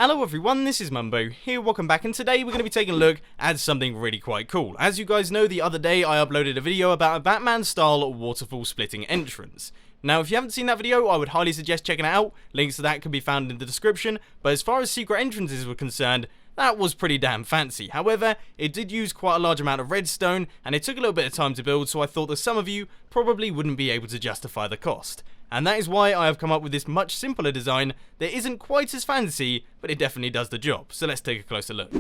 Hello everyone, this is Mumbo here, welcome back, and today we're going to be taking a look at something really quite cool. As you guys know, the other day I uploaded a video about a Batman-style waterfall splitting entrance. Now, if you haven't seen that video, I would highly suggest checking it out. Links to that can be found in the description, but as far as secret entrances were concerned, that was pretty damn fancy. However, it did use quite a large amount of redstone, and it took a little bit of time to build, so I thought that some of you probably wouldn't be able to justify the cost. And that is why I have come up with this much simpler design that isn't quite as fancy, but it definitely does the job. So let's take a closer look.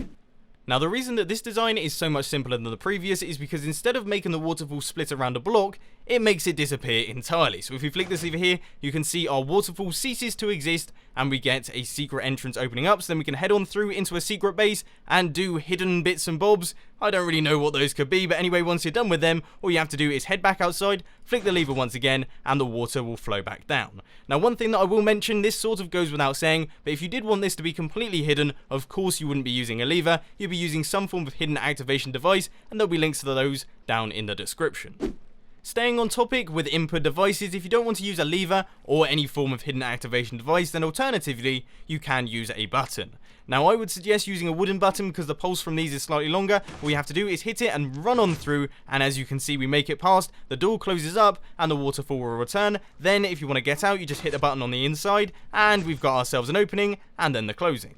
Now, the reason that this design is so much simpler than the previous is because instead of making the waterfall split around a block, it makes it disappear entirely. So if we flick this lever here, you can see our waterfall ceases to exist and we get a secret entrance opening up. So then we can head on through into a secret base and do hidden bits and bobs. I don't really know what those could be, but anyway, once you're done with them, all you have to do is head back outside, flick the lever once again, and the water will flow back down. Now, one thing that I will mention, this sort of goes without saying, but if you did want this to be completely hidden, of course you wouldn't be using a lever, you'd be using some form of hidden activation device, and there'll be links to those down in the description. Staying on topic with input devices, if you don't want to use a lever or any form of hidden activation device, then alternatively, you can use a button. Now, I would suggest using a wooden button because the pulse from these is slightly longer. All you have to do is hit it and run on through, and as you can see, we make it past, the door closes up, and the waterfall will return. Then, if you want to get out, you just hit the button on the inside, and we've got ourselves an opening, and then the closing.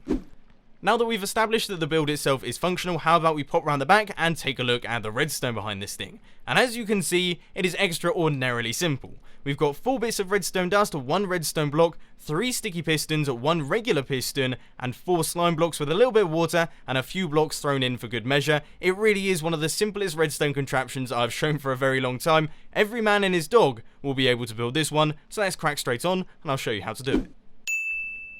Now that we've established that the build itself is functional, how about we pop around the back and take a look at the redstone behind this thing. And as you can see, it is extraordinarily simple. We've got 4 bits of redstone dust, 1 redstone block, 3 sticky pistons, 1 regular piston, and 4 slime blocks with a little bit of water and a few blocks thrown in for good measure. It really is one of the simplest redstone contraptions I've shown for a very long time. Every man and his dog will be able to build this one, so let's crack straight on and I'll show you how to do it.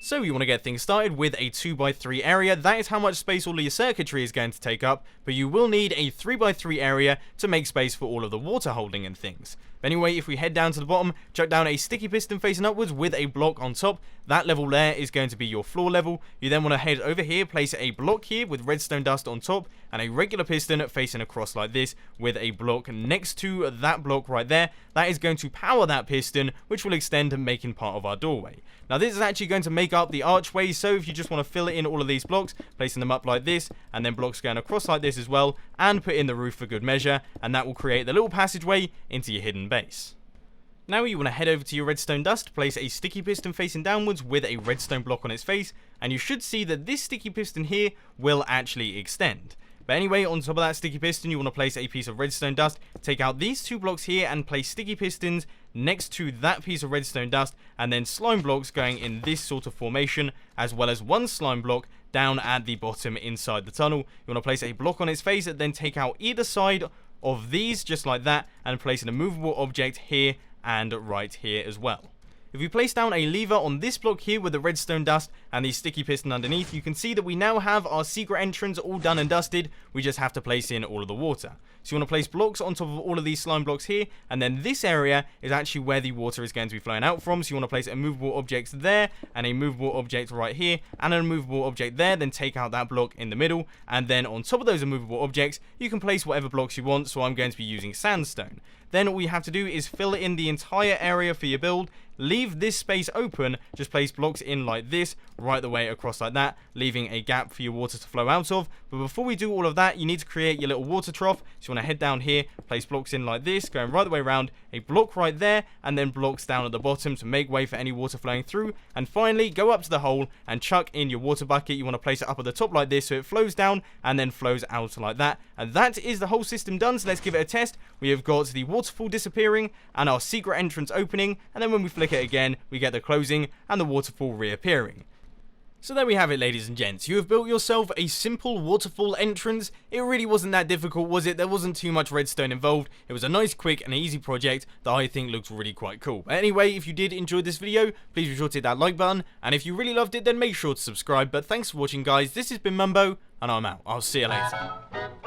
So you want to get things started with a 2x3 area. That is how much space all of your circuitry is going to take up, but you will need a 3x3 area to make space for all of the water holding and things. But anyway, if we head down to the bottom, chuck down a sticky piston facing upwards with a block on top. That level there is going to be your floor level. You then want to head over here, place a block here with redstone dust on top, and a regular piston facing across like this with a block next to that block right there. That is going to power that piston, which will extend, making part of our doorway. Now, this is actually going to make up the archway, so if you just want to fill in all of these blocks, placing them up like this, and then blocks going across like this as well, and put in the roof for good measure, and that will create the little passageway into your hidden base. Now you want to head over to your redstone dust, place a sticky piston facing downwards with a redstone block on its face, and you should see that this sticky piston here will actually extend. But anyway, on top of that sticky piston, you want to place a piece of redstone dust, take out these 2 blocks here and place sticky pistons next to that piece of redstone dust, and then slime blocks going in this sort of formation, as well as 1 slime block down at the bottom inside the tunnel. You want to place a block on its face, and then take out either side of these just like that, and place an immovable object here and right here as well. If we place down a lever on this block here with the redstone dust and the sticky piston underneath, you can see that we now have our secret entrance all done and dusted. We just have to place in all of the water. So you want to place blocks on top of all of these slime blocks here, and then this area is actually where the water is going to be flowing out from. So you want to place immovable objects there, and a movable object right here, and an immovable object there, then take out that block in the middle, and then on top of those immovable objects, you can place whatever blocks you want, so I'm going to be using sandstone. Then all you have to do is fill in the entire area for your build, leave this space open, just place blocks in like this, right the way across like that, leaving a gap for your water to flow out of. But before we do all of that, you need to create your little water trough. So you want to head down here, place blocks in like this, going right the way around, a block right there, and then blocks down at the bottom to make way for any water flowing through. And finally, go up to the hole and chuck in your water bucket. You want to place it up at the top like this so it flows down and then flows out like that. And that is the whole system done, so let's give it a test. We have got the waterfall disappearing and our secret entrance opening, and then when we flick it again, we get the closing and the waterfall reappearing. So there we have it, ladies and gents. You have built yourself a simple waterfall entrance. It really wasn't that difficult, was it? There wasn't too much redstone involved. It was a nice, quick, and easy project that I think looks really quite cool. But anyway, if you did enjoy this video, please be sure to hit that like button. And if you really loved it, then make sure to subscribe. But thanks for watching, guys. This has been Mumbo, and I'm out. I'll see you later.